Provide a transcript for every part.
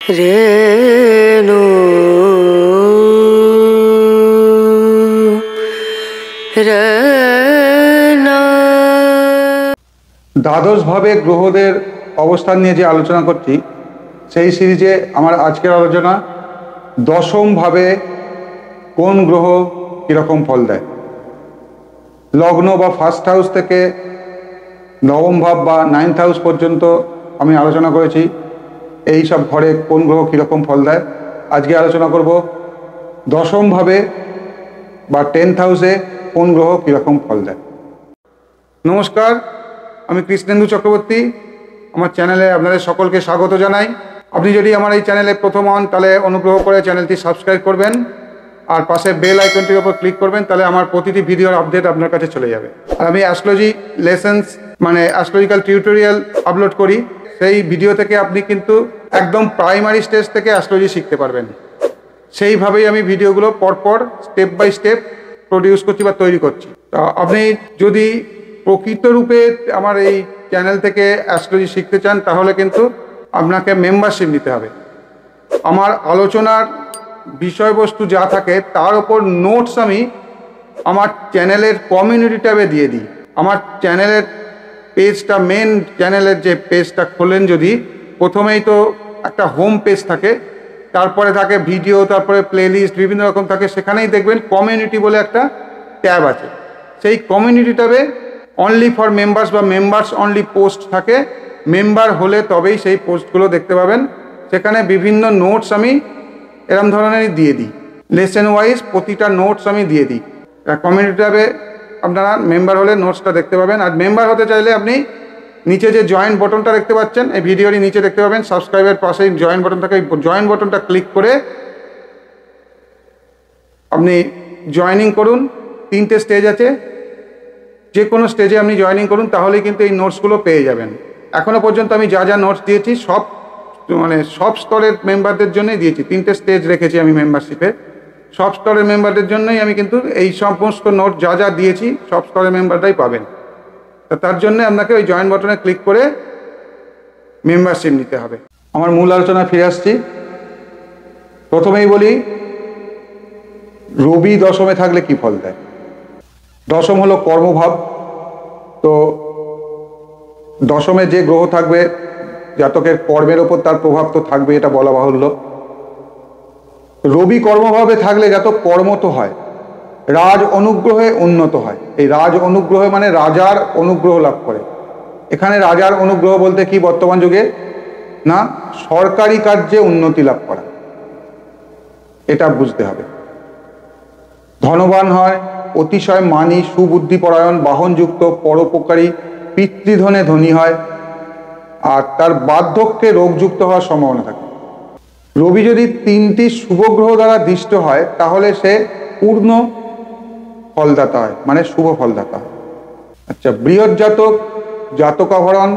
রেণু দ্বাদশ ভাবে গ্রহদের অবস্থান নিয়ে যে আলোচনা করছি সেই সিরিজে আমার আজকের আলোচনা দশম ভাবে কোন গ্রহ কীরকম ফল দেয়। লগ্ন বা ফার্স্ট হাউস থেকে নবম ভাব বা 9th হাউস পর্যন্ত আমি আলোচনা করেছি এই সব ঘরে কোন গ্রহ কীরকম ফল দেয়। আজকে আলোচনা করব দশম ভাবে বা 10th হাউসে কোন গ্রহ কীরকম ফল দেয়। নমস্কার, আমি কৃষ্ণেন্দু চক্রবর্তী। আমার চ্যানেলে আপনাদের সকলকে স্বাগত জানাই। আপনি যদি আমার এই চ্যানেলে প্রথম হন তাহলে অনুগ্রহ করে চ্যানেলটি সাবস্ক্রাইব করবেন আর পাশে বেল আইকনটির উপর ক্লিক করবেন, তাহলে আমার প্রতিটি ভিডিওর আপডেট আপনার কাছে চলে যাবে। আর আমি অ্যাস্ট্রোলজি লেসেন্স মানে অ্যাস্ট্রোলজিক্যাল টিউটোরিয়াল আপলোড করি, সেই ভিডিও থেকে আপনি কিন্তু একদম প্রাইমারি স্টেজ থেকে অ্যাস্ট্রোলজি শিখতে পারবেন। সেইভাবেই আমি ভিডিওগুলো পরপর স্টেপ বাই স্টেপ প্রডিউস করছি বা তৈরি করছি। তা আপনি যদি প্রকৃত রূপে আমার এই চ্যানেল থেকে অ্যাস্ট্রোলজি শিখতে চান তাহলে কিন্তু আপনাকে মেম্বারশিপ নিতে হবে। আমার আলোচনার বিষয়বস্তু যা থাকে তার ওপর নোটস আমি আমার চ্যানেলের কমিউনিটি ট্যাবে দিয়ে দিই। আমার চ্যানেলের পেজটা, মেন চ্যানেলের যে পেজটা খোলেন যদি, প্রথমেই তো একটা হোম পেজ থাকে, তারপরে থাকে ভিডিও, তারপরে প্লেলিস্ট বিভিন্ন রকম থাকে। সেখানেই দেখবেন কমিউনিটি বলে একটা ট্যাব আছে। সেই কমিউনিটি ট্যাবে অনলি ফর মেম্বার্স বা মেম্বার্স অনলি পোস্ট থাকে। মেম্বার হলে তবেই সেই পোস্টগুলো দেখতে পাবেন। সেখানে বিভিন্ন নোটস আমি এরম ধরনেরই দিয়ে দিই, লেসেন ওয়াইজ প্রতিটা নোটস আমি দিয়ে দিই। কমিউনিটি ট্যাবে আপনারা মেম্বার হলে নোটসটা দেখতে পাবেন। আর মেম্বার হতে চাইলে আপনি নিচে যে জয়েন বটনটা দেখতে পাচ্ছেন, এই ভিডিওরই নিচে দেখতে পাবেন, সাবস্ক্রাইবের পাশেই জয়েন বটন থাকে। এই জয়েন বটনটা ক্লিক করে আপনি জয়েনিং করুন। 3টে স্টেজ আছে, যে কোনো স্টেজে আপনি জয়েনিং করুন, তাহলেই কিন্তু এই নোটসগুলো পেয়ে যাবেন। এখনও পর্যন্ত আমি যা যা নোটস দিয়েছি সব স্তরের মেম্বারদের জন্যই দিয়েছি। 3টে স্টেজ রেখেছি আমি মেম্বারশিপে। সব স্তরের মেম্বারদের জন্যই আমি কিন্তু এই সমস্ত নোট যা যা দিয়েছি সব স্তরের মেম্বাররাই পাবেন। তার জন্য আপনাকে ওই জয়েন বাটনে ক্লিক করে মেম্বারশিপ নিতে হবে। আমার মূল আলোচনায় ফিরে আসছি। প্রথমেই বলি রবি দশমে থাকলে কি ফল দেয়। দশম হলো কর্মভাব। তো দশমে যে গ্রহ থাকবে জাতকের কর্মের ওপর তার প্রভাব তো থাকবে, এটা বলা বাহুল্য। রবি কর্মভাবে থাকলে জাতক কর্ম তো হয়, রাজ অনুগ্রহে উন্নত হয়। এই রাজ অনুগ্রহে মানে রাজার অনুগ্রহ লাভ করে। এখানে রাজার অনুগ্রহ বলতে কি বর্তমান যুগে না, সরকারি কার্যে উন্নতি লাভ করা, এটা বুঝতে হবে। ধনবান হয়, অতিশয় মানী, সুবুদ্ধিপরায়ণ, বাহনযুক্ত, পরোপকারী, পিতৃধনে ধনী হয়, আর তার বার্ধক্যে রোগযুক্ত হওয়ার সম্ভাবনা থাকে। রবি যদি 3টি শুভগ্রহ দ্বারা দৃষ্ট হয় তাহলে সে পূর্ণ ফলদাতা হয়, মানে শুভ ফলদাতা হয়। আচ্ছা, বৃহৎ জাতক, জাতকাভরণ,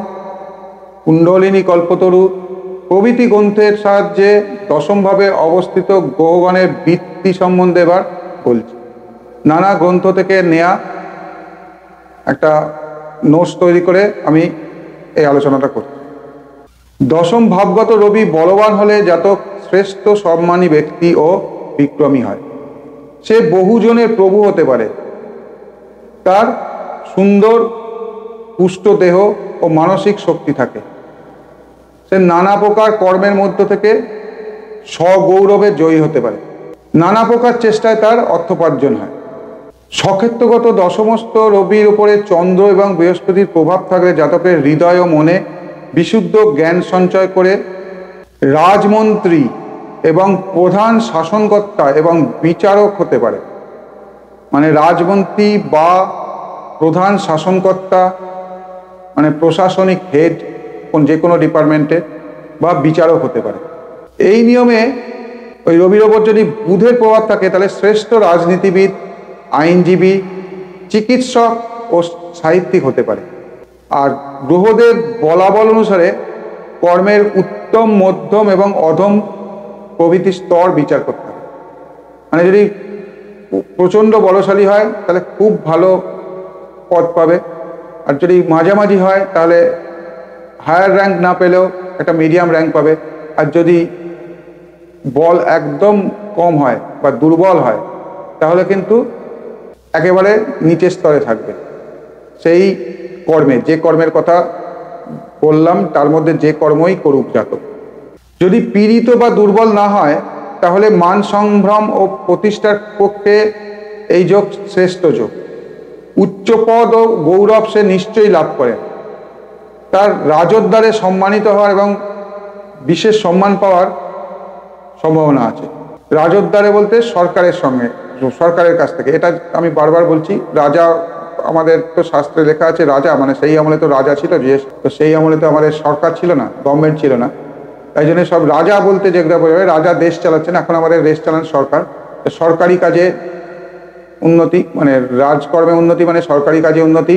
কুণ্ডলিনী, কল্পতরু প্রভৃতি গ্রন্থের সাহায্যে দশমভাবে অবস্থিত গ্রহগণের বৃত্তি সম্বন্ধে এবার বলছি। নানা গ্রন্থ থেকে নেয়া একটা নোটস তৈরি করে আমি এই আলোচনাটা করছি। দশম ভাবগত রবি বলবান হলে জাতক শ্রেষ্ঠ সম্মানী ব্যক্তি ও বিক্রমী হয়। সে বহুজনের প্রভু হতে পারে। তার সুন্দর পুষ্ট দেহ ও মানসিক শক্তি থাকে। সে নানা প্রকার কর্মের মধ্য থেকে স্বগৌরবে জয়ী হতে পারে। নানা প্রকার চেষ্টায় তার অর্থোপার্জন হয়। সক্ষেত্রগত দশমস্থ রবির উপরে চন্দ্র এবং বৃহস্পতির প্রভাব থাকলে জাতকের হৃদয় ও মনে বিশুদ্ধ জ্ঞান সঞ্চয় করে রাজমন্ত্রী এবং প্রধান শাসনকর্তা এবং বিচারক হতে পারে। মানে রাজমন্ত্রী বা প্রধান শাসনকর্তা মানে প্রশাসনিক হেড যে কোনো ডিপার্টমেন্টে, বা বিচারক হতে পারে। এই নিয়মে ওই রবির ওপর যদি বুধের প্রভাব থাকে তাহলে শ্রেষ্ঠ রাজনীতিবিদ, আইনজীবী, চিকিৎসক ও সাহিত্যিক হতে পারে। আর গ্রহদের বলাবল অনুসারে কর্মের উত্তম, মধ্যম এবং অধম প্রভৃতি স্তর বিচার করতে হবে। মানে যদি প্রচণ্ড বলশালী হয় তাহলে খুব ভালো পদ পাবে, আর যদি মাঝামাঝি হয় তাহলে হায়ার র্যাঙ্ক না পেলেও একটা মিডিয়াম র্যাঙ্ক পাবে, আর যদি বল একদম কম হয় বা দুর্বল হয়, তাহলে কিন্তু একেবারে নিচের স্তরে থাকবে। সেই কর্মে, যে কর্মের কথা বললাম তার মধ্যে যে কর্মই করুক জাতক, যদি পীড়িত বা দুর্বল না হয়, তাহলে মান সম্ভ্রম ও প্রতিষ্ঠার পক্ষে এই যোগ শ্রেষ্ঠ যোগ। উচ্চ পদ ও গৌরব সে নিশ্চয়ই লাভ করে, তার রাজোদ্ধারে সম্মানিত হওয়ার এবং বিশেষ সম্মান পাওয়ার সম্ভাবনা আছে। রাজোদ্ধারে বলতে সরকারের সঙ্গে, সরকারের কাছ থেকে। এটা আমি বারবার বলছি, রাজা, আমাদের তো শাস্ত্রে লেখা আছে রাজা মানে সেই আমলে তো রাজা ছিল, যে তো সেই আমলে তো আমাদের সরকার ছিল না, গভর্নমেন্ট ছিল না, তাই জন্য সব রাজা বলতে যেগুলো বোঝাবে, রাজা দেশ চালাচ্ছেন, এখন আমাদের দেশ চালান সরকার। সরকারি কাজে উন্নতি মানে রাজকর্মে উন্নতি মানে সরকারি কাজে উন্নতি,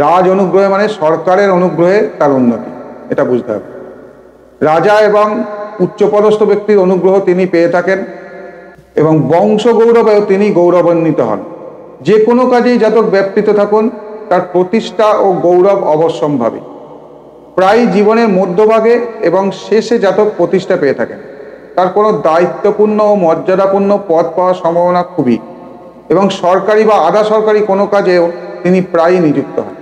রাজ অনুগ্রহে মানে সরকারের অনুগ্রহে তার উন্নতি, এটা বুঝতে হবে। রাজা এবং উচ্চপদস্থ ব্যক্তির অনুগ্রহ তিনি পেয়ে থাকেন এবং বংশ গৌরবেও তিনি গৌরবান্বিত হন। যে কোনো কাজেই জাতক ব্যাপৃত থাকুন, তার প্রতিষ্ঠা ও গৌরব অবশ্যম্ভাবী। প্রায় জীবনের মধ্যভাগে এবং শেষে জাতক প্রতিষ্ঠা পেয়ে থাকেন। তার কোনো দায়িত্বপূর্ণ ও মর্যাদাপূর্ণ পদ পাওয়ার সম্ভাবনা খুবই, এবং সরকারি বা আধা সরকারি কোনো কাজেও তিনি প্রায়ই নিযুক্ত হন।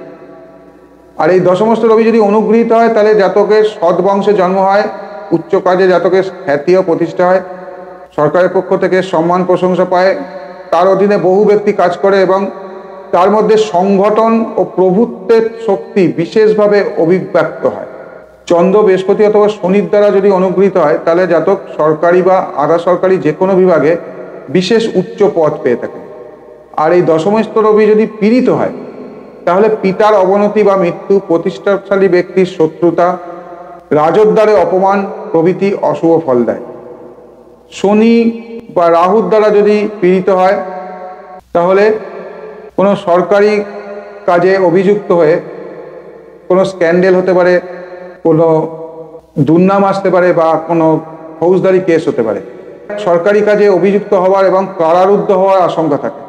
আর এই দশমস্ত রবি যদি অনুগৃহীত হয়, তাহলে জাতকের সদ্বংশে জন্ম হয়, উচ্চ কাজে জাতকের খ্যাতি ও প্রতিষ্ঠা হয়, সরকারের পক্ষ থেকে সম্মান প্রশংসা পায়, তার অধীনে বহু ব্যক্তি কাজ করে এবং তার মধ্যে সংগঠন ও প্রভুত্বের শক্তি বিশেষভাবে অভিব্যক্ত হয়। চন্দ্র, বৃহস্পতি অথবা শনির দ্বারা যদি অনুগৃহীত হয়, তাহলে জাতক সরকারি বা আধা সরকারি যে কোনো বিভাগে বিশেষ উচ্চ পদ পেয়ে থাকে। আর এই দশমস্ত রবি যদি পীড়িত হয়, তাহলে পিতার অবনতি বা মৃত্যু, প্রতিষ্ঠাশালী ব্যক্তির শত্রুতা, রাজোদ্ধারে অপমান প্রভৃতি অশুভ ফল দেয়। শনি বা রাহুর দ্বারা যদি পীড়িত হয়, তাহলে কোনো সরকারি কাজে অভিযুক্ত হয়ে কোনো স্ক্যান্ডেল হতে পারে, কোনো দুর্নাম আসতে পারে বা কোনো ফৌজদারি কেস হতে পারে। সরকারি কাজে অভিযুক্ত হওয়ার এবং কারারুদ্ধ হওয়ার আশঙ্কা থাকে।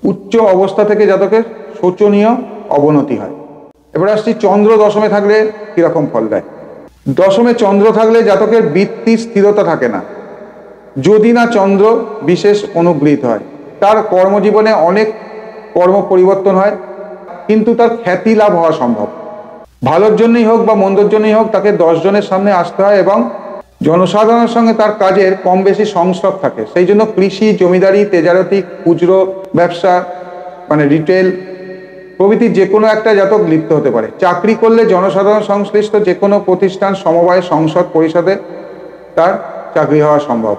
উচ্চ অবস্থা থেকে জাতকের শোচনীয় অবনতি হয়। এবার আসছি চন্দ্র দশমে থাকলে কিরকম ফল দেয়। দশমে চন্দ্র থাকলে জাতকের বৃত্তির স্থিরতা থাকে না, যদি না চন্দ্র বিশেষ অনুগৃহীত হয়। তার কর্মজীবনে অনেক কর্ম পরিবর্তন হয়, কিন্তু তার খ্যাতি লাভ হওয়া সম্ভব। ভালোর জন্যই হোক বা মন্দর জন্যই হোক, তাকে 10 জনের সামনে আসতে হয় এবং জনসাধারণের সঙ্গে তার কাজের কম বেশি সংস্রব থাকে। সেই জন্য কৃষি, জমিদারি, তেজারতি, খুচরো ব্যবসা মানে রিটেল প্রভৃতি যে কোনো একটা জাতক লিপ্ত হতে পারে। চাকরি করলে জনসাধারণ সংশ্লিষ্ট যে কোনো প্রতিষ্ঠান, সমবায়, সংসদ, পরিষদে তার চাকরি হওয়া সম্ভব।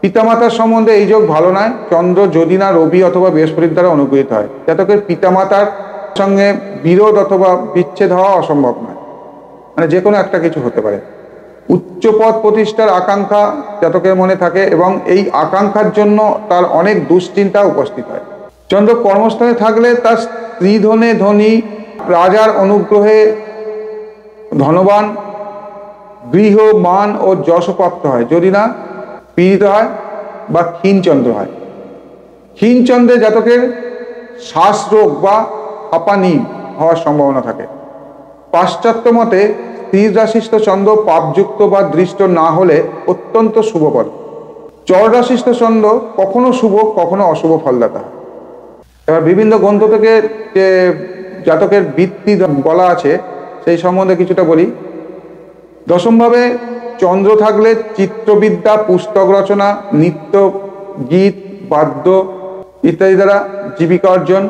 পিতামাতার সম্বন্ধে এই যোগ ভালো নয়। চন্দ্র যদি না রবি অথবা বৃহস্পতির দ্বারা অনুগৃহীত হয়, জাতকের পিতামাতার সঙ্গে বিরোধ অথবা বিচ্ছেদ হওয়া অসম্ভব নয়, মানে যে কোনো একটা কিছু হতে পারে। উচ্চ পদ প্রতিষ্ঠার আকাঙ্ক্ষা জাতকের মনে থাকে এবং এই আকাঙ্ক্ষার জন্য তার অনেক দুশ্চিন্তা উপস্থিত হয়। চন্দ্র কর্মস্থানে থাকলে তার স্ত্রী ধনে ধনী, রাজার অনুগ্রহে ধনবান, গৃহ, মান ও যশ প্রাপ্ত হয়, যদি না পীড়িত হয় বা ক্ষীণচন্দ্র হয়। ক্ষীণচন্দ্রে জাতকের শ্বাসরোগ বা হাঁপানি হওয়ার সম্ভাবনা থাকে। পাশ্চাত্য মতে স্থির রাশিস্থ চন্দ্র পাপযুক্ত বা দৃষ্ট না হলে অত্যন্ত শুভফল। চর রাশিস্থ চন্দ্র কখনো শুভ কখনো অশুভ ফলদাতা। এবার বিভিন্ন গ্রন্থ থেকে যে জাতকের বৃত্তি বলা আছে সেই সম্বন্ধে কিছুটা বলি। দশমভাবে চন্দ্র থাকলে চিত্রবিদ্যা, পুস্তক রচনা, নৃত্য, গীত, বাদ্য ইত্যাদি দ্বারা জীবিকা অর্জন,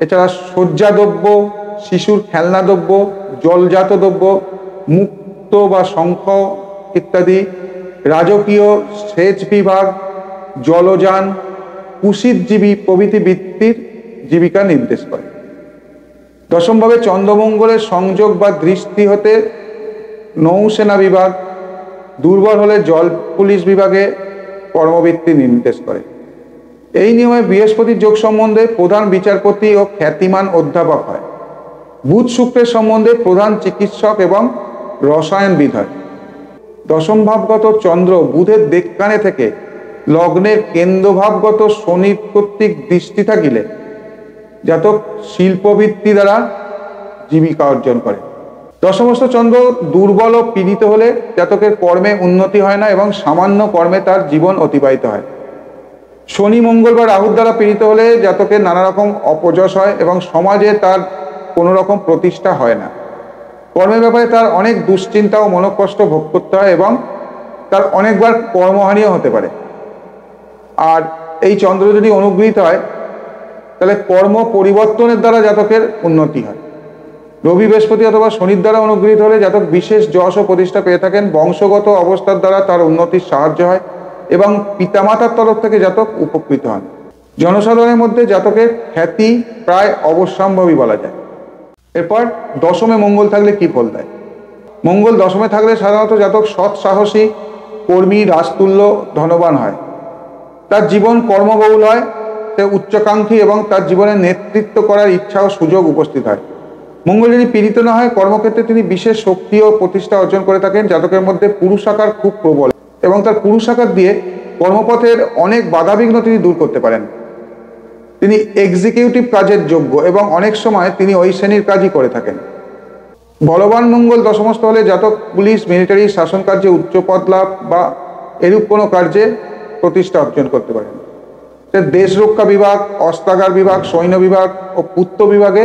এছাড়া শয্যাদ্রব্য, শিশুর খেলনাদ্রব্য, জলজাত দ্রব্য, মুক্ত বা শঙ্খ ইত্যাদি, রাজকীয়, সেচ বিভাগ, জলযান, কুশিতজীবী প্রভৃতি বৃত্তির জীবিকা নির্দেশ করে। দশমভাবে চন্দ্রমঙ্গলের সংযোগ বা দৃষ্টি হতে নৌসেনা বিভাগ, দুর্বল হলে জল পুলিশ বিভাগে কর্মবৃত্তি নির্দেশ করে। এই নিয়মে বৃহস্পতির যোগ সম্বন্ধে প্রধান বিচারপতি ও খ্যাতিমান অধ্যাপক হয়। বুধ শুক্রের সম্বন্ধে প্রধান চিকিৎসক এবং রসায়নবিদ হয়। দশম ভাবগত চন্দ্র বুধের দিককানে থেকে লগ্নের কেন্দ্রভাবগত শনির কর্তৃক দৃষ্টি থাকিলে জাতক শিল্পবৃত্তি দ্বারা জীবিকা অর্জন করে। দশমস্ত চন্দ্র দুর্বল ও পীড়িত হলে জাতকের কর্মে উন্নতি হয় না এবং সামান্য কর্মে তার জীবন অতিবাহিত হয়। শনি মঙ্গল বা রাহুর দ্বারা পীড়িত হলে জাতকের নানা রকম অপযশ হয় এবং সমাজে তার কোনো রকম প্রতিষ্ঠা হয় না। কর্মের ব্যাপারে তার অনেক দুশ্চিন্তা ও মনোকষ্ট ভোগ করতে হয় এবং তার অনেকবার কর্মহানিও হতে পারে। আর এই চন্দ্র যদি অনুগৃহীত হয় তাহলে কর্ম পরিবর্তনের দ্বারা জাতকের উন্নতি হয়। রবি বৃহস্পতি অথবা শনির দ্বারা অনুগৃহীত হলে জাতক বিশেষ যশ ও প্রতিষ্ঠা পেয়ে থাকেন। বংশগত অবস্থার দ্বারা তার উন্নতির সাহায্য হয় এবং পিতামাতার তরফ থেকে জাতক উপকৃত হন। জনসাধারণের মধ্যে জাতকের খ্যাতি প্রায় অবশ্যম্ভাবী বলা যায়। এরপর দশমে মঙ্গল থাকলে কি ফল দেয়? মঙ্গল দশমে থাকলে সাধারণত জাতক সৎ, সাহসী, কর্মী, রাজতুল্য, ধনবান হয়। তার জীবন কর্মবহুল হয়, সে উচ্চাকাঙ্ক্ষী এবং তার জীবনে নেতৃত্ব করার ইচ্ছা ও সুযোগ উপস্থিত হয়। মঙ্গল যদি পীড়িত না হয় কর্মক্ষেত্রে তিনি বিশেষ শক্তি ও প্রতিষ্ঠা অর্জন করে থাকেন। জাতকের মধ্যে পুরুষাকার খুব প্রবল এবং তার পুরুষাকার দিয়ে কর্মপথের অনেক বাধাবিঘ্ন তিনি দূর করতে পারেন। তিনি এক্সিকিউটিভ কাজের যোগ্য এবং অনেক সময় তিনি ওই শ্রেণীর কাজই করে থাকেন। বলবান মঙ্গল দশমস্থ হলে জাতক পুলিশ, মিলিটারি, শাসন কার্যে উচ্চ পদ লাভ বা এরূপ কোনো কার্যে প্রতিষ্ঠা অর্জন করতে পারেন। সে দেশ রক্ষা বিভাগ, অস্ত্রাগার বিভাগ, সৈন্য বিভাগ ও পূর্ত বিভাগে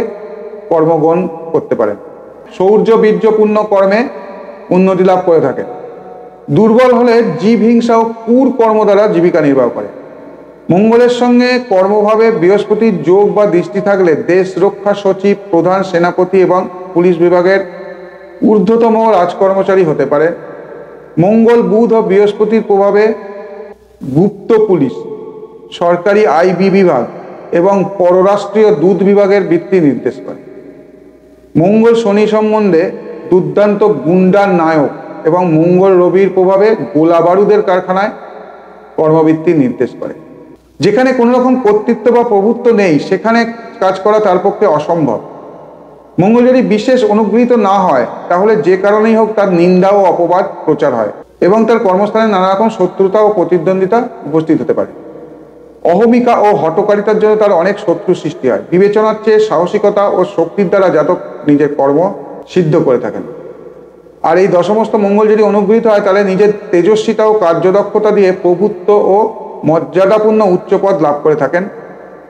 কর্মগ্রহণ করতে পারেন। শৌর্য বীর্যপূর্ণ কর্মে উন্নতি লাভ করে থাকেন। দুর্বল হলে জীব হিংসা ও ক্রূর কর্ম দ্বারা জীবিকা নির্বাহ করে। মঙ্গলের সঙ্গে কর্মভাবে বৃহস্পতির যোগ বা দৃষ্টি থাকলে দেশ রক্ষা সচিব, প্রধান সেনাপতি এবং পুলিশ বিভাগের ঊর্ধ্বতম রাজকর্মচারী হতে পারে। মঙ্গল, বুধ ও বৃহস্পতির প্রভাবে গুপ্ত পুলিশ, সরকারি আইবি বিভাগ এবং পররাষ্ট্রীয় দূত বিভাগের বৃত্তি নির্দেশ করে। মঙ্গল শনি সম্বন্ধে দুর্দান্ত গুন্ডার নায়ক এবং মঙ্গল রবির প্রভাবে গোলা বারুদের কারখানায় কর্মবৃত্তি নির্দেশ করে। যেখানে কোনো রকম কর্তৃত্ব বা প্রভুত্ব নেই সেখানে কাজ করা তার পক্ষে অসম্ভব। মঙ্গল যদি বিশেষ অনুগৃহীত না হয় তাহলে যে কারণেই হোক তার নিন্দা ও অপবাদ প্রচার হয় এবং তার কর্মস্থানে নানা রকম শত্রুতা ও প্রতিদ্বন্দ্বিতা উপস্থিত হতে পারে। অহমিকা ও হঠকারিতার জন্য তার অনেক শত্রু সৃষ্টি হয়। বিবেচনার চেয়ে সাহসিকতা ও শক্তির দ্বারা জাতক নিজের কর্ম সিদ্ধ করে থাকেন। আর এই দশমস্ত মঙ্গল যদি অনুগৃহীত হয় তাহলে নিজের তেজস্বিতা ও কার্যদক্ষতা দিয়ে প্রভুত্ব ও মর্যাদাপূর্ণ উচ্চপদ লাভ করে থাকেন।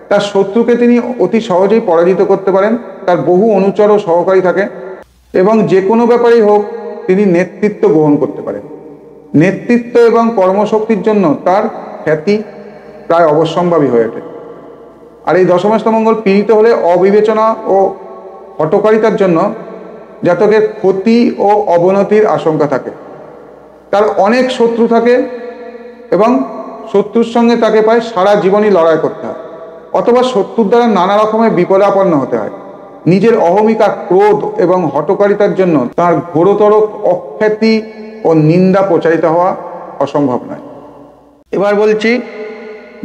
তার শত্রুকে তিনি অতি সহজেই পরাজিত করতে পারেন। তার বহু অনুচর ও সহকারী থাকে এবং যে কোনো ব্যাপারেই হোক তিনি নেতৃত্ব গ্রহণ করতে পারেন। নেতৃত্ব এবং কর্মশক্তির জন্য তার খ্যাতি প্রায় অবশ্যম্ভাবী হয়ে ওঠে। আর এই দশমস্ত মঙ্গল পীড়িত হলে অবিবেচনা ও হঠকারিতার জন্য জাতকের ক্ষতি ও অবনতির আশঙ্কা থাকে। তার অনেক শত্রু থাকে এবং শত্রুর সঙ্গে তাকে প্রায় সারা জীবনই লড়াই করতে হয় অথবা শত্রুর দ্বারা নানা রকমের বিপদাপন্ন হতে হয়। নিজের অহমিকা, ক্রোধ এবং হঠকারিতার জন্য তার ঘোরতর অখ্যাতি ও নিন্দা প্রচারিত হওয়া অসম্ভব নয়। এবার বলছি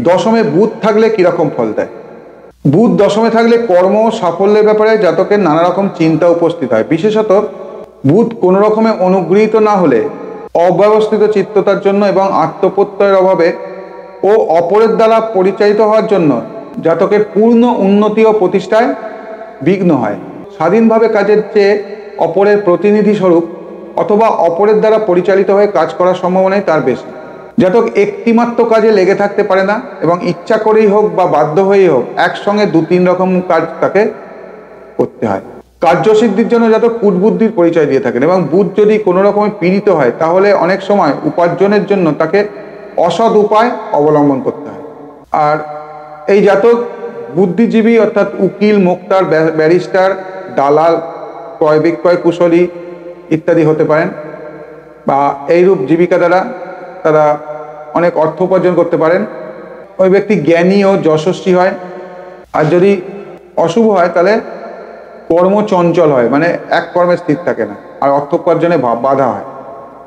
দশমে বুধ থাকলে কিরকম ফল দেয়। বুধ দশমে থাকলে কর্ম ও সাফল্যের ব্যাপারে জাতকের নানা রকম চিন্তা উপস্থিত হয়। বিশেষত বুধ কোনো রকমে অনুগৃহীত না হলে অব্যবস্থিত চিত্ততার জন্য এবং আত্মপ্রত্যয়ের অভাবে ও অপরের দ্বারা পরিচালিত হওয়ার জন্য জাতকের পূর্ণ উন্নতি ও প্রতিষ্ঠায় বিঘ্ন হয়। স্বাধীনভাবে কাজের চেয়ে অপরের প্রতিনিধি স্বরূপ অথবা অপরের দ্বারা পরিচালিত হয়ে কাজ করার সম্ভাবনাই তার বেশি। জাতক একটিমাত্র কাজে লেগে থাকতে পারে না এবং ইচ্ছা করেই হোক বা বাধ্য হয়েই হোক একসঙ্গে 2-3 রকম কাজ তাকে করতে হয়। কার্যসিদ্ধির জন্য জাতক কূটবুদ্ধির পরিচয় দিয়ে থাকেন এবং বুধ যদি কোনো রকমে পীড়িত হয় তাহলে অনেক সময় উপার্জনের জন্য তাকে অসৎ উপায় অবলম্বন করতে হয়। আর এই জাতক বুদ্ধিজীবী অর্থাৎ উকিল, মোক্তার, ব্যারিস্টার, দালাল, ক্রয় বিক্রয় কুশলী ইত্যাদি হতে পারেন বা এইরূপ জীবিকা দ্বারা তারা অনেক অর্থ উপার্জন করতে পারেন। ওই ব্যক্তি জ্ঞানী ও যশস্বী হয়। আর যদি অশুভ হয় তাহলে কর্মচঞ্চল হয়, মানে এক কর্মে স্থির থাকে না আর অর্থ উপার্জনে বাধা হয়।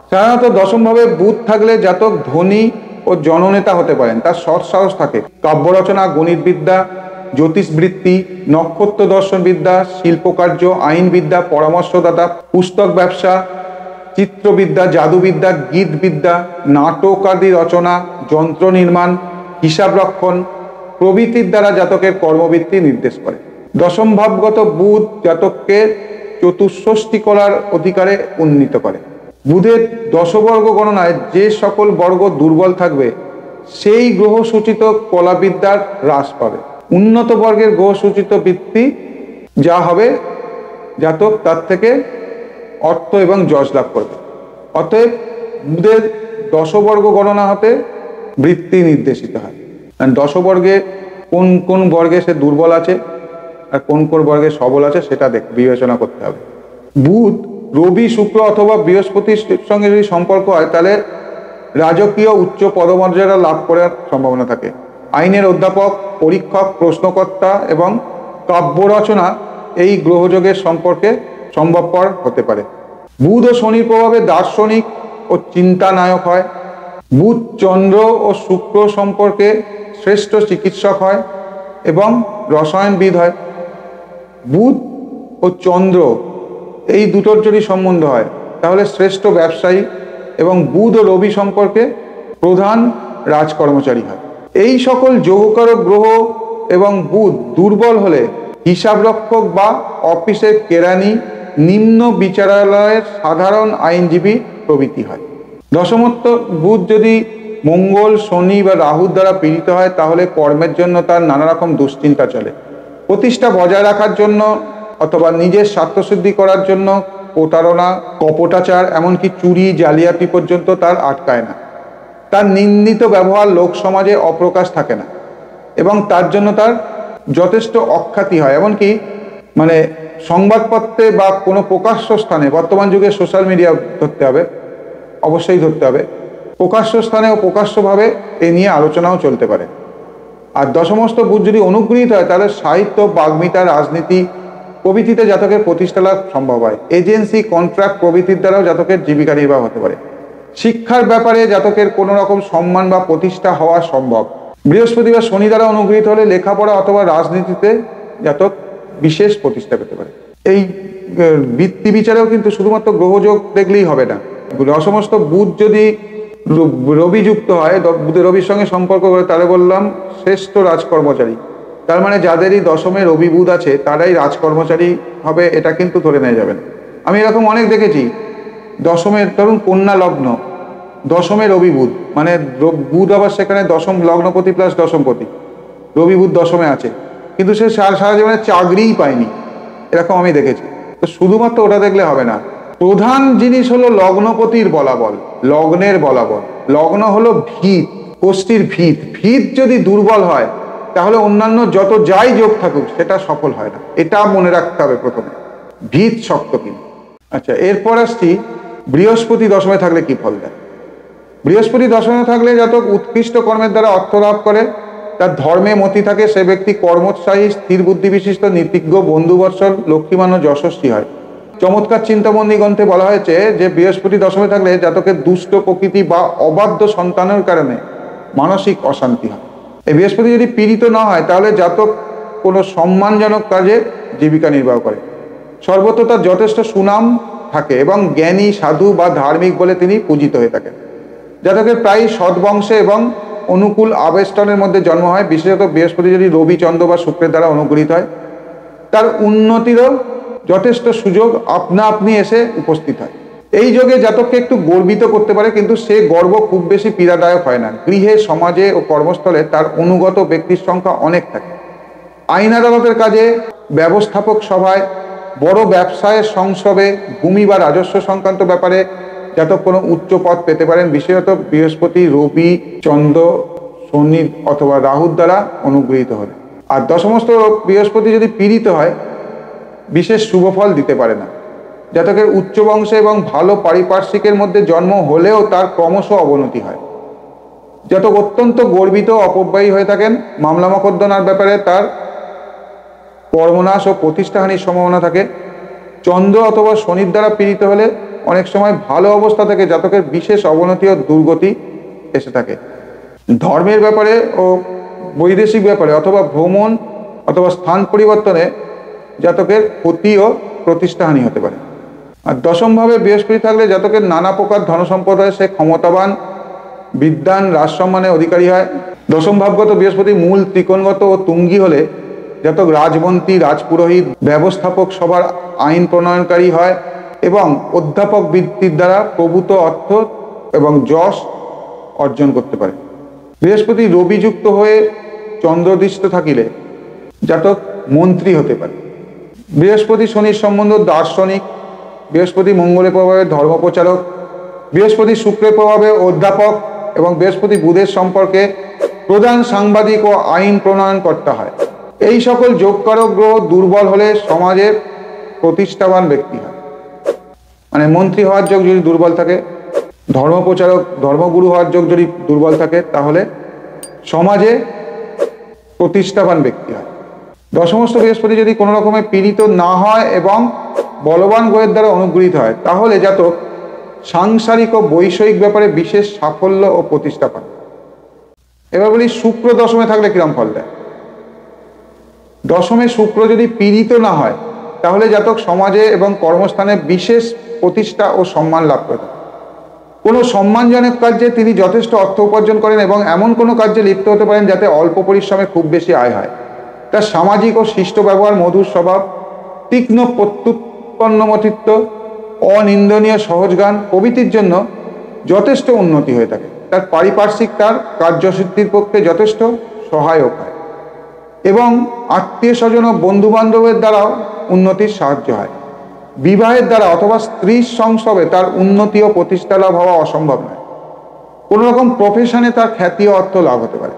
সাধারণত দশমভাবে বুধ থাকলে জাতক ধনী ও জননেতা হতে পারেন। তার সৎ সাহস থাকে। কাব্য রচনা, গণিতবিদ্যা, জ্যোতিষবৃত্তি, নক্ষত্র দর্শন বিদ্যা, শিল্পকার্য, আইনবিদ্যা, পরামর্শদাতা, পুস্তক ব্যবসা, চিত্রবিদ্যা, জাদুবিদ্যা, গীতবিদ্যা, নাটক আদি রচনা, যন্ত্র নির্মাণ, হিসাব রক্ষণ প্রভৃতির দ্বারা জাতকের কর্মবৃত্তি নির্দেশ করে। দশম ভাবগত বুধ জাতককে চতুষ্ষষ্টি কলার অধিকারে উন্নীত করে। বুধের দশবর্গ গণনায় যে সকল বর্গ দুর্বল থাকবে সেই গ্রহ সূচিত কলাবিদ্যার হ্রাস পাবে। উন্নত বর্গের গ্রহ সূচিত বৃত্তি যা হবে জাতক তার থেকে অর্থ এবং যশ লাভ করবে। অতএব বুধের দশবর্গ গণনা হতে বৃত্তি নির্দেশিত হয়। দশবর্গে কোন কোন বর্গে সে দুর্বল আছে আর কোন কোন বর্গে সবল আছে সেটা বিবেচনা করতে হবে। বুধ রবি শুক্র অথবা বৃহস্পতির সঙ্গে যদি সম্পর্ক হয় তাহলে রাজকীয় উচ্চ পদমর্যাদা লাভ করার সম্ভাবনা থাকে। আইনের অধ্যাপক, পরীক্ষক, প্রশ্নকর্তা এবং কাব্য রচনা এই গ্রহযোগের সম্পর্কে সম্ভবপর হতে পারে। বুধ ও শনির প্রভাবে দার্শনিক ও চিন্তানায়ক হয়। বুধ চন্দ্র ও শুক্র সম্পর্কে শ্রেষ্ঠ চিকিৎসক হয় এবং রসায়নবিদ হয়। বুধ ও চন্দ্র এই দুটোর যদি সম্বন্ধ হয় তাহলে শ্রেষ্ঠ ব্যবসায়ী এবং বুধ ও রবি সম্পর্কে প্রধান রাজকর্মচারী হয়। এই সকল যোগকারক গ্রহ এবং বুধ দুর্বল হলে হিসাবরক্ষক বা অফিসের কেরানি, নিম্ন বিচারালয়ের সাধারণ আইনজীবী প্রভৃতি হয়। দশমত্ব বুধ যদি মঙ্গল, শনি বা রাহুর দ্বারা পীড়িত হয় তাহলে কর্মের জন্য তার নানা রকম দুশ্চিন্তা চলে। প্রতিষ্ঠা বজায় রাখার জন্য অথবা নিজের স্বার্থসিদ্ধি করার জন্য প্রতারণা, কপটাচার, এমনকি চুরি, জালিয়াতি পর্যন্ত তার আটকায় না। তার নিন্দিত ব্যবহার লোক সমাজে অপ্রকাশ থাকে না এবং তার জন্য তার যথেষ্ট অখ্যাতি হয়। এমনকি সংবাদপত্রে বা কোনো প্রকাশ্য স্থানে, বর্তমান যুগে সোশ্যাল মিডিয়া ধরতে হবে, অবশ্যই ধরতে হবে, প্রকাশ্য স্থানে ও প্রকাশ্যভাবে এ নিয়ে আলোচনাও চলতে পারে। আর দশমস্ত বুধ যদি অনুগৃহীত হয় তাহলে সাহিত্য, বাগ্মিতা, রাজনীতি প্রভৃতিতে জাতকের প্রতিষ্ঠা লাভ সম্ভব হয়। এজেন্সি, কন্ট্রাক্ট প্রভৃতির দ্বারাও জাতকের জীবিকা নির্বাহ হতে পারে। শিক্ষার ব্যাপারে জাতকের কোনো রকম সম্মান বা প্রতিষ্ঠা হওয়া সম্ভব। বৃহস্পতি বা শনি দ্বারা অনুগৃহীত হলে লেখাপড়া অথবা রাজনীতিতে জাতক বিশেষ প্রতিষ্ঠা পেতে পারে। এই বৃত্তি বিচারেও কিন্তু শুধুমাত্র গ্রহযোগ দেখলেই হবে না। দশমস্ত বুধ যদি রবি যুক্ত হয়, রবির সঙ্গে সম্পর্ক করে, তাহলে বললাম শ্রেষ্ঠ রাজকর্মচারী। তার মানে যাদেরই দশমে রবি বুধ আছে তারাই রাজকর্মচারী হবে, এটা কিন্তু ধরে নেওয়া যাবে না। আমি এরকম অনেক দেখেছি, দশমের ধরুন কন্যা লগ্ন, দশমে রবি বুধ, বুধ আবার সেখানে দশম লগ্নপতি প্লাস দশমপতি, রবি বুধ দশমে আছে, কিন্তু সে সারা জীবনে চাকরিই পায়নি, এরকম আমি দেখেছি। তো শুধুমাত্র ওটা দেখলে হবে না। প্রধান জিনিস হলো লগ্নপতির বলাবল, লগ্নের বলাবল। লগ্ন হলো ভিত, কোষ্ঠীর ভিত। ভিত যদি দুর্বল হয় তাহলে অন্যান্য যত যাই যোগ থাকুক সেটা সফল হয় না, এটা মনে রাখতে হবে প্রথমে, ভিত শক্ত কিনা। আচ্ছা, এরপর আসছি বৃহস্পতি দশমে থাকলে কি ফল দেয়। বৃহস্পতি দশমে থাকলে জাতক উৎকৃষ্ট কর্মের দ্বারা অর্থ লাভ করে, তার ধর্মে মতি থাকে, সে ব্যক্তি কর্মোৎসাহী, স্থির বুদ্ধি বিশিষ্ট, নীতিজ্ঞ, বন্ধুবৎসল, লক্ষ্মীমান ও যশস্বী হয়। চমৎকার চিন্তামণি গ্রন্থে বলা হয়েছে যে বৃহস্পতি দশমে থাকলে জাতকের দুষ্ট প্রকৃতি বা অবাধ্য সন্তানের কারণে মানসিক অশান্তি হয়। এই বৃহস্পতি যদি পীড়িত না হয় তাহলে জাতক কোনো সম্মানজনক কাজে জীবিকা নির্বাহ করে, সর্বত্র তার যথেষ্ট সুনাম থাকে এবং জ্ঞানী, সাধু বা ধার্মিক বলে তিনি পূজিত হয়ে থাকেন। জাতকের প্রায় সদ্বংশে এবং অনুকূল আবেষ্টনের মধ্যে জন্ম হয়। বিশেষত বৃহস্পতি যদি রবি, চন্দ্র বা শুক্রের দ্বারা অনুগৃহীত হয় তার উন্নতিরও যথেষ্ট সুযোগ আপনা আপনি এসে উপস্থিত হয়। এই যোগে জাতককে একটু গর্বিত করতে পারে, কিন্তু সে গর্ব খুব বেশি পীড়াদায়ক হয় না। গৃহে, সমাজে ও কর্মস্থলে তার অনুগত ব্যক্তির সংখ্যা অনেক থাকে। আইন আদালতের কাজে, ব্যবস্থাপক সভায়, বড় ব্যবসায়ের সংসবে, ভূমি বা রাজস্ব সংক্রান্ত ব্যাপারে জাতক কোনো উচ্চ পদ পেতে পারেন, বিশেষত বৃহস্পতি, রবি, চন্দ্র, শনি অথবা রাহুর দ্বারা অনুগৃহীত হলে। আর দশমস্ত বৃহস্পতি যদি পীড়িত হয় বিশেষ শুভ ফল দিতে পারে না। জাতকের উচ্চ বংশে এবং ভালো পারিপার্শ্বিকের মধ্যে জন্ম হলেও তার ক্রমশ অবনতি হয়। জাতক অত্যন্ত গর্বিত, অপব্যয়ী হয়ে থাকেন। মামলা মোকদ্দমার ব্যাপারে তার কর্মনাশ ও প্রতিষ্ঠাহানির সম্ভাবনা থাকে। চন্দ্র অথবা শনির দ্বারা পীড়িত হলে অনেক সময় ভালো অবস্থা থেকে জাতকের বিশেষ অবনতি ও দুর্গতি এসে থাকে। ধর্মের ব্যাপারে ও বৈদেশিক ব্যাপারে অথবা ভ্রমণ অথবা স্থান পরিবর্তনে জাতকের ক্ষতি ও প্রতিষ্ঠাহানি হতে পারে। আর দশমভাবে বৃহস্পতি থাকলে জাতকের নানা প্রকার ধনসম্পদ হয়, সে ক্ষমতাবান, বিদ্বান, রাজসম্মানের অধিকারী হয়। দশম ভাবগত বৃহস্পতি মূল, ত্রিকোণগত ও তুঙ্গি হলে জাতক রাজমন্ত্রী, রাজপুরোহিত, ব্যবস্থাপক সভার আইন প্রণয়নকারী হয় এবং অধ্যাপক বৃত্তির দ্বারা প্রভূত অর্থ এবং যশ অর্জন করতে পারে। বৃহস্পতি রবিযুক্ত হয়ে চন্দ্রদৃষ্ট থাকিলে জাতক মন্ত্রী হতে পারে। বৃহস্পতি শনির সম্বন্ধ দার্শনিক, বৃহস্পতি মঙ্গলের প্রভাবে ধর্মপ্রচারক, বৃহস্পতি শুক্রের প্রভাবে অধ্যাপক এবং বৃহস্পতি বুধের সম্পর্কে প্রধান সাংবাদিক ও আইন প্রণয়নকর্তা হয়। এই সকল যোগকারক গ্রহ দুর্বল হলে সমাজের প্রতিষ্ঠাবান ব্যক্তি হয়। মানে মন্ত্রী হওয়ার যোগ যদি দুর্বল থাকে, ধর্মপ্রচারক, ধর্মগুরু হওয়ার যোগ যদি দুর্বল থাকে, তাহলে সমাজে প্রতিষ্ঠাবান ব্যক্তি হয়। দশমস্থ বৃহস্পতি যদি কোনো রকমের পীড়িত না হয় এবং বলবান গ্রহের দ্বারা অনুগৃহীত হয়, তাহলে জাতক সাংসারিক ও বৈষয়িক ব্যাপারে বিশেষ সাফল্য ও প্রতিষ্ঠা পান। এবার বলি শুক্র দশমে থাকলে কিরম ফল দেয়। দশমে শুক্র যদি পীড়িত না হয়, তাহলে জাতক সমাজে এবং কর্মস্থানে বিশেষ প্রতিষ্ঠা ও সম্মান লাভ করে। কোনো সম্মানজনক কার্যে তিনি যথেষ্ট অর্থ উপার্জন করেন এবং এমন কোনো কার্যে লিপ্ত হতে পারেন যাতে অল্প পরিশ্রমে খুব বেশি আয় হয়। তার সামাজিক ও শিষ্ট ব্যবহার, মধুর স্বভাব, তীক্ষ্ণ প্রত্যুৎপন্নমতিত্ব, অনিন্দনীয় সহজ গান প্রভৃতির জন্য যথেষ্ট উন্নতি হয়ে থাকে। তার পারিপার্শ্বিক তার কার্যসিদ্ধির পক্ষে যথেষ্ট সহায়ক হয় এবং আত্মীয় স্বজন ও বন্ধু বান্ধবের দ্বারাও উন্নতির সাহায্য হয়। বিবাহের দ্বারা অথবা স্ত্রীর সংসর্গে তার উন্নতি ও প্রতিষ্ঠা লাভ হওয়া অসম্ভব নয়। কোনো রকম প্রফেশনে তার খ্যাতি ও অর্থ লাভ হতে পারে।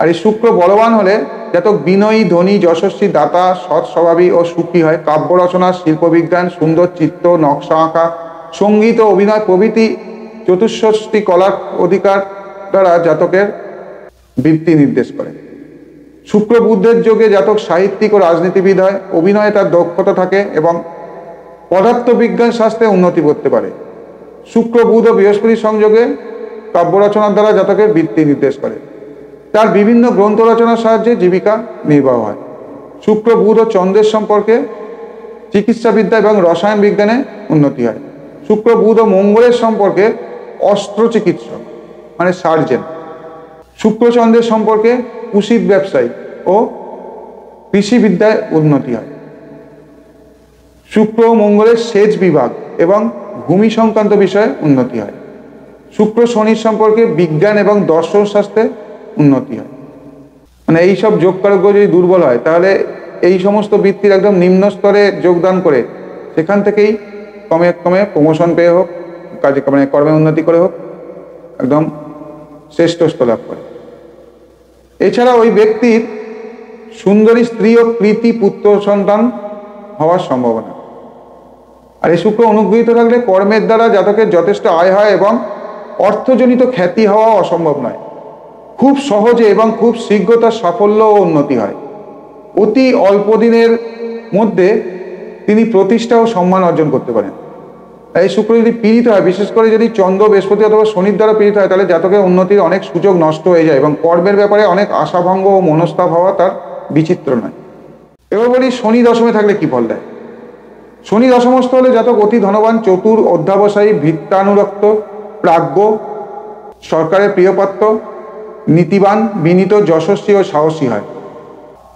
আর এই শুক্র বলবান হলে জাতক বিনয়ী, ধনী, যশস্বী, দাতা, সৎ স্বভাবী ও সুখী হয়। কাব্য রচনা, শিল্পবিজ্ঞান, সুন্দর চিত্র, নকশা আঁকা, সঙ্গীত ও অভিনয় প্রভৃতি চতুষ্ষষ্টি কলার অধিকার দ্বারা জাতকের বৃত্তি নির্দেশ করে। শুক্র বুধের যোগে জাতক সাহিত্যিক ও রাজনীতিবিদ হয়। অভিনয়ে তার দক্ষতা থাকে এবং পদার্থবিজ্ঞান শাস্ত্রে উন্নতি করতে পারে। শুক্র, বুধ ও বৃহস্পতির সংযোগে কাব্য রচনার দ্বারা জাতকের বৃত্তি নির্দেশ করে। তার বিভিন্ন গ্রন্থ রচনার সাহায্যে জীবিকা নির্বাহ হয়। শুক্র, বুধ ও চন্দ্রের সম্পর্কে চিকিৎসাবিদ্যা এবং রসায়ন বিজ্ঞানে উন্নতি হয়। শুক্র, বুধ ও মঙ্গলের সম্পর্কে অস্ত্র চিকিৎসক মানে সার্জেন। শুক্র, চন্দ্রের সম্পর্কে কুশিত ব্যবসায়ী ও কৃষিবিদ্যায় উন্নতি হয়। শুক্র ও মঙ্গলের সেচ বিভাগ এবং ভূমি সংক্রান্ত বিষয়ে উন্নতি হয়। শুক্র, শনির সম্পর্কে বিজ্ঞান এবং দর্শন শাস্ত্রে উন্নতি হয়। মানে এইসব যোগকারক গ্রহ যদি দুর্বল হয়, তাহলে এই সমস্ত বৃত্তির একদম নিম্ন স্তরে যোগদান করে সেখান থেকেই ক্রমে ক্রমে প্রমোশন পেয়ে হোক, কাজে মানে কর্মে উন্নতি করে হোক, একদম শ্রেষ্ঠত্ব লাভ করে। এছাড়া ওই ব্যক্তির সুন্দরী স্ত্রী ও কৃতি পুত্র সন্তান হওয়ার সম্ভাবনা। আর এই শুক্র অনুগৃহীত থাকলে কর্মের দ্বারা জাতকের যথেষ্ট আয় হয় এবং অর্থজনিত খ্যাতি হওয়া অসম্ভব নয়। খুব সহজে এবং খুব শীঘ্র তার সাফল্য ও উন্নতি হয়। অতি অল্প দিনের মধ্যে তিনি প্রতিষ্ঠা ও সম্মান অর্জন করতে পারেন। এই শুক্র যদি পীড়িত হয়, বিশেষ করে যদি চন্দ্র, বৃহস্পতি অথবা শনির দ্বারা পীড়িত হয়, তাহলে জাতকের উন্নতির অনেক সুযোগ নষ্ট হয়ে যায় এবং কর্মের ব্যাপারে অনেক আশাভঙ্গ ও মনস্তাপ হওয়া তার বিচিত্র নয়। এবার বলি শনি দশমে থাকলে কি ফল দেয়। শনি দশমস্থ হলে জাতক অতি ধনবান, চতুর, অধ্যাবসায়ী, ভিত্তানুরক্ত, প্রাজ্ঞ, সরকারের প্রিয়পাত্র, নীতিবান, বিনীত, যশস্বী ও সাহসী হয়।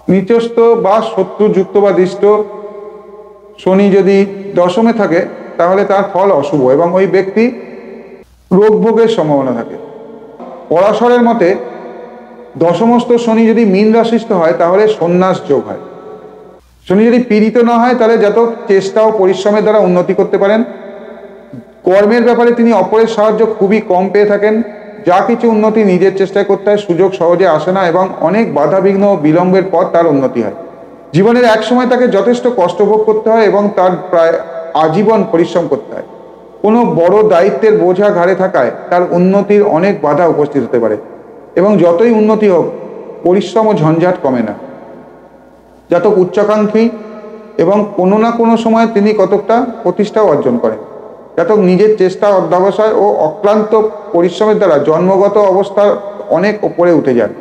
নিচস্থ বা শত্রুযুক্ত বা দৃষ্ট শনি যদি দশমে থাকে, তাহলে তার ফল অশুভ এবং ওই ব্যক্তি রোগ ভোগের সম্ভাবনা থাকে। পরাশরের মতে দশমস্থ শনি যদি মীন রাশিস্থ হয়, তাহলে সন্ন্যাস যোগ হয়। শনি যদি পীড়িত না হয়, তাহলে জাতক চেষ্টা ও পরিশ্রমের দ্বারা উন্নতি করতে পারেন। কর্মের ব্যাপারে তিনি অপরের সাহায্য খুবই কম পেয়ে থাকেন। যা কিছু উন্নতি নিজের চেষ্টায় করতে হয়, সুযোগ সহজে আসে না এবং অনেক বাধাবিঘ্ন ও বিলম্বের পর তার উন্নতি হয়। জীবনের এক সময় তাকে যথেষ্ট কষ্ট ভোগ করতে হয় এবং তার প্রায় আজীবন পরিশ্রম করতে হয়। কোনো বড় দায়িত্বের বোঝা ঘাড়ে থাকায় তার উন্নতির অনেক বাধা উপস্থিত হতে পারে এবং যতই উন্নতি হোক, পরিশ্রম ও ঝঞ্ঝাট কমে না। জাতক উচ্চাকাঙ্ক্ষী এবং কোনো না কোনো সময় তিনি কতকটা প্রতিষ্ঠা অর্জন করেন। জাতক নিজের চেষ্টা, অধ্যবসায় ও অক্লান্ত পরিশ্রমের দ্বারা জন্মগত অবস্থার অনেক ওপরে উঠে যান।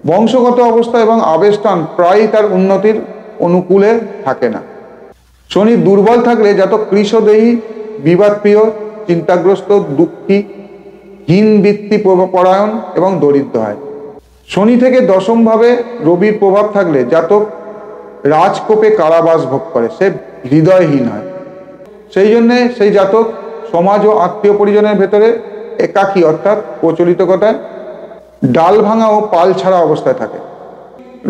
বংশগত অবস্থা এবং আবেষ্টন প্রায়ই তার উন্নতির অনুকূলে থাকে না। শনি দুর্বল থাকলে জাতক কৃশদেহী, বিবাদপ্রিয়, চিন্তাগ্রস্ত, দুঃখী, হীন বৃত্তি পরায়ণ এবং দরিদ্র হয়। শনি থেকে দশমভাবে রবির প্রভাব থাকলে জাতক রাজকোপে কারাবাস ভোগ করে, সে হৃদয়হীন হয়। সেই জন্যে সেই জাতক সমাজ ও আত্মীয় পরিজনের ভেতরে একাকী, অর্থাৎ প্রচলিত কথায় ডাল ভাঙা ও পাল ছাড়া অবস্থায় থাকে।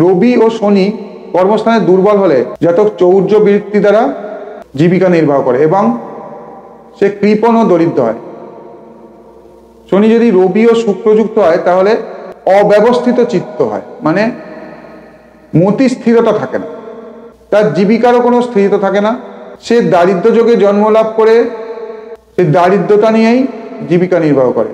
রবি ও শনি কর্মস্থানে দুর্বল হলে জাতক চৌর্য বৃত্তি দ্বারা জীবিকা নির্বাহ করে এবং সে কৃপণ ও দরিদ্র হয়। শনি যদি রবি ও শুক্রযুক্ত হয় তাহলে অব্যবস্থিত চিত্ত হয়, মানে মতি স্থিরতা থাকে না, তার জীবিকারও কোনো স্থিরতা থাকে না। সে দারিদ্র যোগে জন্ম লাভ করে সে দারিদ্রতা নিয়েই জীবিকা নির্বাহ করে।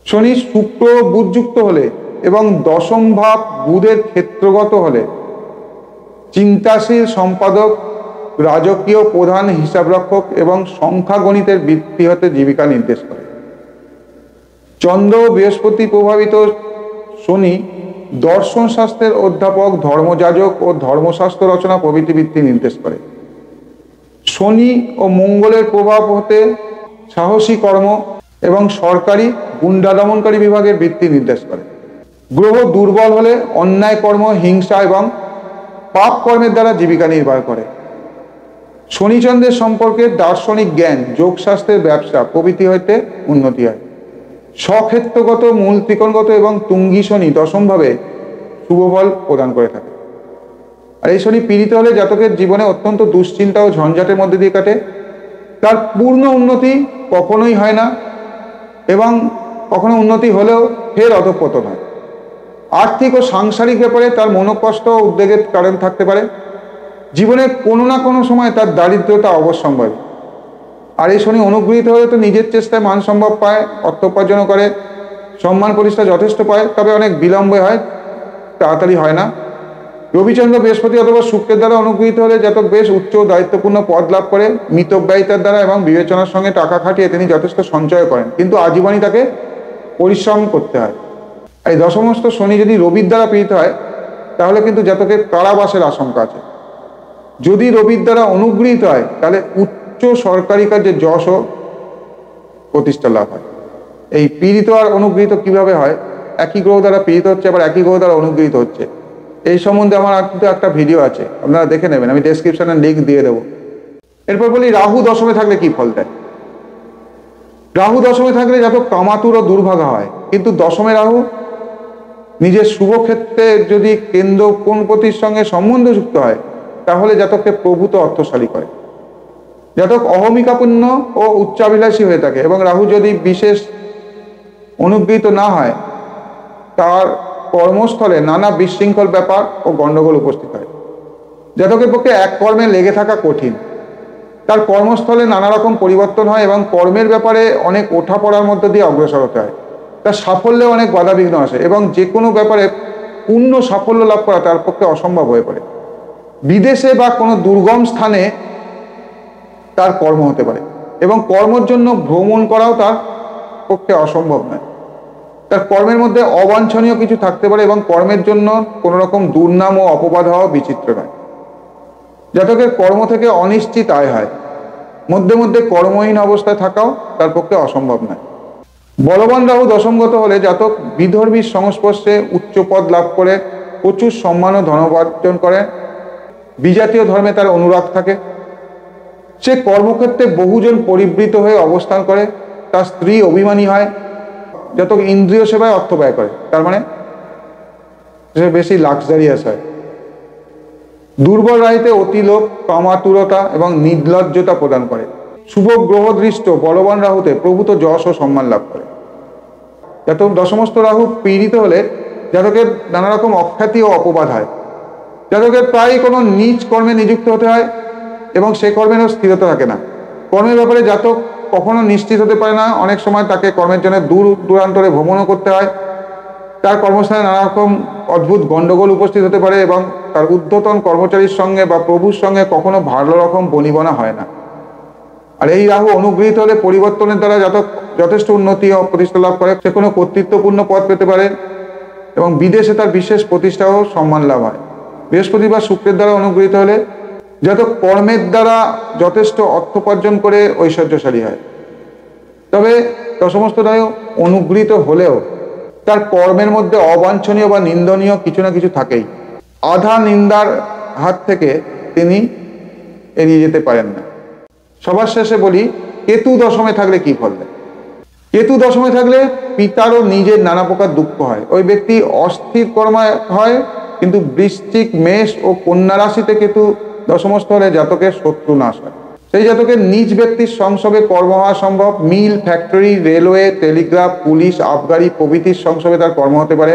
শনি শুক্র বুধযুক্ত হলে এবং দশম ভাব বুধের ক্ষেত্রগত হলে চিন্তাশীল সম্পাদক, রাজকীয় প্রধান, হিসাবরক্ষক এবং সংখ্যা গণিতের বৃত্তি হতে জীবিকা নির্দেশ করে। চন্দ্র ও বৃহস্পতি প্রভাবিত শনি দর্শন শাস্ত্রের অধ্যাপক, ধর্মযাজক ও ধর্মশাস্ত্র রচনা প্রভৃতি বৃত্তি নির্দেশ করে। শনি ও মঙ্গলের প্রভাব হতে সাহসী কর্ম এবং সরকারি গুন্ডা দমনকারী বিভাগের বৃত্তি নির্দেশ করে। গ্রহ দুর্বল হলে অন্যায় কর্ম, হিংসা এবং পাপ কর্মের দ্বারা জীবিকা নির্বাহ করে। শনিচন্দ্রের সম্পর্কে দার্শনিক জ্ঞান, যোগশাস্ত্রের ব্যবসা প্রভৃতি হইতে উন্নতি হয়। স্বক্ষেত্রগত, মূল ত্রিকোণগত এবং তুঙ্গী শনি দশমভাবে শুভ ফল প্রদান করে থাকে। আর এই শনি পীড়িত হলে জাতকের জীবনে অত্যন্ত দুশ্চিন্তা ও ঝঞ্ঝাটের মধ্যে দিয়ে কাটে। তার পূর্ণ উন্নতি কখনোই হয় না এবং কখনো উন্নতি হলেও ফের অধঃপতন হয়। আর্থিক ও সাংসারিক ব্যাপারে তার মনোকষ্ট ও উদ্বেগের কারণ থাকতে পারে। জীবনের কোনো না কোনো সময় তার দারিদ্রতা অবশ্যম্ভাবী। আর এই শনি অনুগৃহীত হলে তো নিজের চেষ্টায় মান সম্ভব পায়, অর্থ উপার্জন করে, সম্মান প্রতিষ্ঠা যথেষ্ট পায়, তবে অনেক বিলম্বে হয়, তাড়াতাড়ি হয় না। রবিচন্দ্র, বৃহস্পতি অথবা শুক্রের দ্বারা অনুগৃহীত হলে জাতক বেশ উচ্চ দায়িত্বপূর্ণ পদ লাভ করে। মিতব্যয়িতার দ্বারা এবং বিবেচনার সঙ্গে টাকা খাটিয়ে তিনি যথেষ্ট সঞ্চয় করেন, কিন্তু আজীবনই তাকে পরিশ্রম করতে হয়। এই দশমস্ত শনি যদি রবির দ্বারা পীড়িত হয় তাহলে কিন্তু জাতকের কারাবাসের আশঙ্কা আছে। যদি রবির দ্বারা অনুগৃহীত হয় তাহলে উচ্চ সরকারি কাজে যশ ও প্রতিষ্ঠা লাভ হয়। এই পীড়িত আর অনুগৃহীত কিভাবে হয়, একই গ্রহ দ্বারা পীড়িত হচ্ছে আবার একই গ্রহ দ্বারা অনুগৃহীত হচ্ছে, এই সম্বন্ধে আমার কিন্তু একটা ভিডিও আছে, আপনারা দেখে নেবেন, আমি ডেসক্রিপশনে লিঙ্ক দিয়ে দেবো। এরপর বলি রাহু দশমে থাকলে কি ফল দেয়। রাহু দশমে থাকলে জাতক কামাতুর ও দুর্ভাগা হয়, কিন্তু দশমে রাহু নিজের শুভ ক্ষেত্রে যদি কেন্দ্র কোণপতির সঙ্গে সম্বন্ধ যুক্ত হয় তাহলে জাতককে প্রভূত অর্থশালী করে। জাতক অহমিকাপূর্ণ ও উচ্চাভিলাষী হয়ে থাকে এবং রাহু যদি বিশেষ অনুগৃহীত না হয় তার কর্মস্থলে নানা বিশৃঙ্খল ব্যাপার ও গণ্ডগোল উপস্থিত হয়। জাতকের পক্ষে এক কর্মে লেগে থাকা কঠিন, তার কর্মস্থলে নানা রকম পরিবর্তন হয় এবং কর্মের ব্যাপারে অনেক ওঠাপড়ার মধ্য দিয়ে অগ্রসর হতে হয়। তার সাফল্যে অনেক বাধাবিঘ্ন আসে এবং যে কোনো ব্যাপারে পূর্ণ সাফল্য লাভ করা তার পক্ষে অসম্ভব হয়ে পড়ে। বিদেশে বা কোনো দুর্গম স্থানে তার কর্ম হতে পারে এবং কর্মের জন্য ভ্রমণ করাও তার পক্ষে অসম্ভব নয়। তার কর্মের মধ্যে অবাঞ্ছনীয় কিছু থাকতে পারে এবং কর্মের জন্য কোনো রকম দুর্নাম ও অপবাদ হওয়া বিচিত্র নয়। জাতকের কর্ম থেকে অনিশ্চিত আয় হয়, মধ্যে মধ্যে কর্মহীন অবস্থায় থাকাও তার পক্ষে অসম্ভব নয়। বলবান রাহু দশমগত হলে জাতক বিধর্মীর সংস্পর্শে উচ্চ পদ লাভ করে প্রচুর সম্মান ও ধনোপার্জন করে। বিজাতীয় ধর্মে তার অনুরাগ থাকে। সে কর্মক্ষেত্রে বহুজন পরিবৃত হয়ে অবস্থান করে। তার স্ত্রী অভিমানী হয়। জাতক ইন্দ্রিয় সেবায় অর্থ ব্যয় করে, তার মানে সে বেশি লাক্সারিয়াস হয়। দুর্বল রাহিতে অতিলোভ, কামাতুরতা এবং নির্লজ্জতা প্রদান করে। শুভ গ্রহ দৃষ্ট বলবান রাহুতে প্রভূত যশ ও সম্মান লাভ করে। জাতক দশমস্ত রাহু পীড়িত হলে জাতকের নানা রকম অখ্যাতি ও অপবাদ হয়। জাতকের প্রায় কোনো নিজ কর্মে নিযুক্ত হতে হয় এবং সে কর্মেরও স্থিরতা থাকে না। কর্মের ব্যাপারে জাতক কখনো নিশ্চিত হতে পারে না। অনেক সময় তাকে কর্মের জন্য দূর দূরান্তরে ভ্রমণও করতে হয়। তার কর্মস্থানে নানা রকম অদ্ভুত গণ্ডগোল উপস্থিত হতে পারে এবং তার ঊর্ধ্বতন কর্মচারীর সঙ্গে বা প্রভুর সঙ্গে কখনো ভালো রকম বনিবনা হয় না। আর এই রাহু অনুগৃহীত হলে পরিবর্তনের দ্বারা জাতক যথেষ্ট উন্নতি ও প্রতিষ্ঠা লাভ করে। সে কোনো কর্তৃত্বপূর্ণ পদ পেতে পারে এবং বিদেশে তার বিশেষ প্রতিষ্ঠা ও সম্মান লাভ হয়। বৃহস্পতি বা শুক্রের দ্বারা অনুগৃহীত হলে জাতক কর্মের দ্বারা যথেষ্ট অর্থ উপার্জন করে ঐশ্বর্যশালী হয়। তবে দশমস্ত রাহু অনুগৃহীত হলেও তার কর্মের মধ্যে অবাঞ্ছনীয় বা নিন্দনীয় কিছু না কিছু থাকেই। আধা নিন্দার হাত থেকে তিনি এড়িয়ে যেতে পারেন না। সবার শেষে বলি, কেতু দশমে থাকলে কি ফল দেয়। কেতু দশমে থাকলে পিতারও নিজের নানা প্রকার দুঃখ হয়। ওই ব্যক্তি অস্থির কর্মায় হয়, কিন্তু বৃশ্চিক, মেষ ও কন্যা রাশিতে কেতু দশমস্থ হলে জাতকের শত্রু নাশ হয়। সেই জাতকের নিজ ব্যক্তির সংসর্গে কর্ম হওয়া সম্ভব। মিল, ফ্যাক্টরি, রেলওয়ে, টেলিগ্রাফ, পুলিশ, আবগারি প্রভৃতির সংসর্গে তার কর্ম হতে পারে।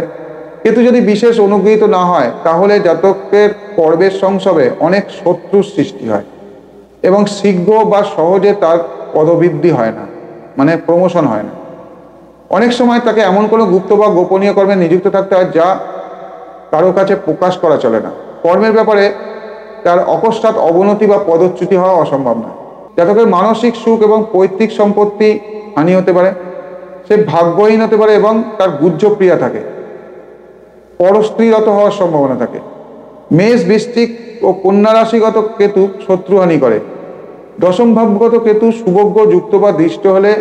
কিন্তু যদি বিশেষ অনুগৃহীত না হয়, তাহলে জাতকের কর্মের সংসর্গে অনেক শত্রুর সৃষ্টি হয় এবং শীঘ্র বা সহজে তার পদবৃদ্ধি হয় না, মানে প্রমোশন হয় না। অনেক সময় তাকে এমন কোনো গুপ্ত বা গোপনীয় কর্মে নিযুক্ত থাকতে হয় যা কারো কাছে প্রকাশ করা চলে না। কর্মের ব্যাপারে তার অকস্মাৎ অবনতি বা পদচ্যুতি হওয়া অসম্ভব নয়। জাতকের মানসিক সুখ এবং পৈতৃক সম্পত্তি হানি হতে পারে। সে ভাগ্যহীন হতে পারে এবং তার গুহ্য প্রিয়া থাকে। পরস্ত্রীরত হওয়ার সম্ভাবনা থাকে। মেষ, বৃশ্চিক ও কন্যা রাশিগত কেতু শত্রুহানি করে। দশম ভাবগত কেতু শুভজ্ঞ যুক্ত বা দৃষ্ট হলে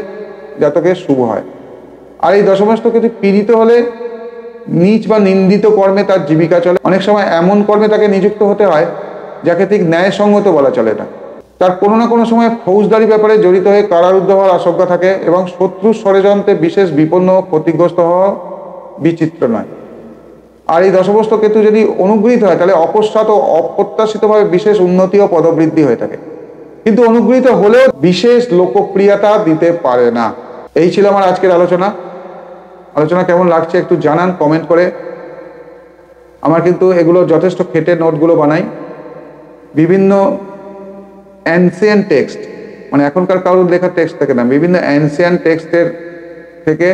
জাতকের শুভ হয়। আর এই দশমস্থ কেতু পীড়িত হলে নীচ বা নিন্দিত কর্মে তার জীবিকা চলে। অনেক সময় এমন কর্মে তাকে নিযুক্ত হতে হয় যাকে ঠিক ন্যায়সঙ্গত বলা চলে না। তার কোনো না কোনো সময় ফৌজদারি ব্যাপারে জড়িত হয়ে কারারুদ্ধ হওয়ার আশঙ্কা থাকে এবং শত্রুর ষড়যন্ত্রে বিশেষ বিপন্ন ও ক্ষতিগ্রস্ত হওয়া বিচিত্র নয়। আর এই দশমস্থ কেতু যদি অনুগৃহীত হয়, তাহলে অকস্মাৎ ও অপ্রত্যাশিতভাবে বিশেষ উন্নতি ও পদবৃদ্ধি হয়ে থাকে, কিন্তু অনুগৃহীত হলেও বিশেষ লোকপ্রিয়তা দিতে পারে না। এই ছিল আমার আজকের আলোচনা কেমন লাগছে একটু জানান কমেন্ট করে। আমার কিন্তু এগুলো যথেষ্ট খেটে নোটগুলো বানাই। বিভিন্ন অ্যানসিয়েন্ট টেক্সট, মানে এখনকার কারোর লেখা টেক্সট থাকে না, বিভিন্ন অ্যানসিয়েন্ট টেক্সটের থেকে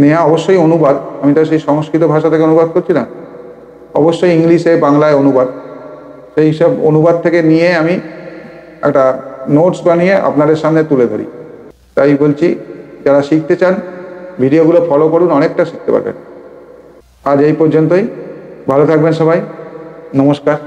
নেওয়া, অবশ্যই অনুবাদ। আমি তো সেই সংস্কৃত ভাষা থেকে অনুবাদ করছি না, অবশ্যই ইংলিশে বাংলায় অনুবাদ। সেই সব অনুবাদ থেকে নিয়ে আমি একটা নোটস বানিয়ে আপনাদের সামনে তুলে ধরি। তাই বলছি, যারা শিখতে চান ভিডিওগুলো ফলো করুন, অনেকটা শিখতে পারবেন। আজ এই পর্যন্তই। ভালো থাকবেন সবাই। নমস্কার।